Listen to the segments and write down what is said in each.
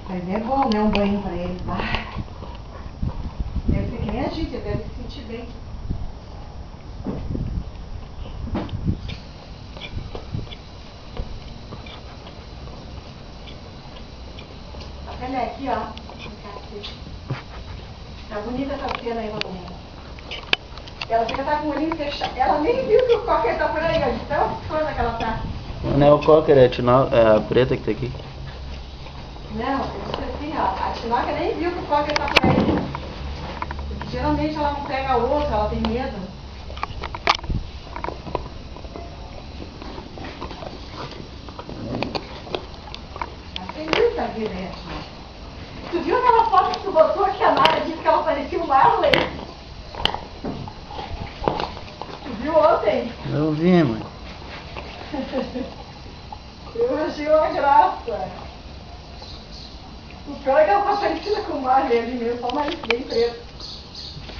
Mas é bom, né? Um banho pra eles. Deve ser que nem a gente, deve se sentir bem. A pele é aqui, ó. Tá bonita essa cena aí, Valônia. Ela fica tá com o olhinho fechado. Ela nem viu que o Cocker tá por aí, ó. De tão fã que ela tá. Não é o Cocker, é a preta que tá aqui. Não, eu disse assim, ó. A Tinoca nem viu que o Cocker tá por aí. Porque geralmente ela não pega o outro, ela tem medo. Ela tem muita vida aí, a Tinoca. Tu viu aquela foto que tu botou que a Nara disse que ela parecia um Marley? Tu viu ontem? Eu vi, mãe. Eu achei uma graça. O pior é que ela tá parecida com o Marley ali mesmo, só mais bem preto.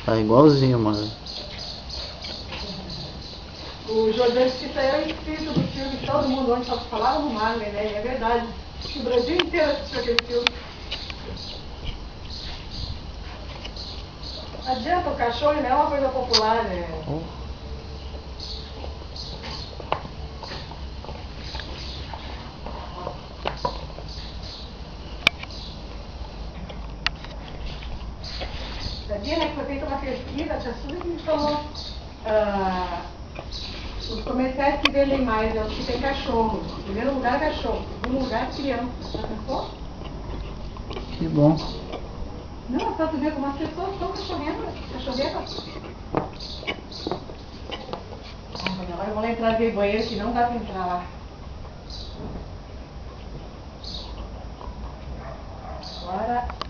Tá igualzinho, mano. O Jordão disse que isso aí é o espírito do filme que todo mundo onde só falava no Marley, né? E é verdade. O Brasil inteiro assistiu aquele filme. Não adianta, o cachorro não é uma coisa popular, né? Sabia, né, que foi feita uma pesquisa, a tia Suzy que me falou, os comerciais que vendem mais é os que tem cachorro. Em primeiro lugar, cachorro. Em segundo lugar, criança. Já pensou? Que bom. Não, só tu ver como as pessoas estão cachorrentas. Agora eu vou lá entrar ver banheiro, que não dá pra entrar lá. Agora...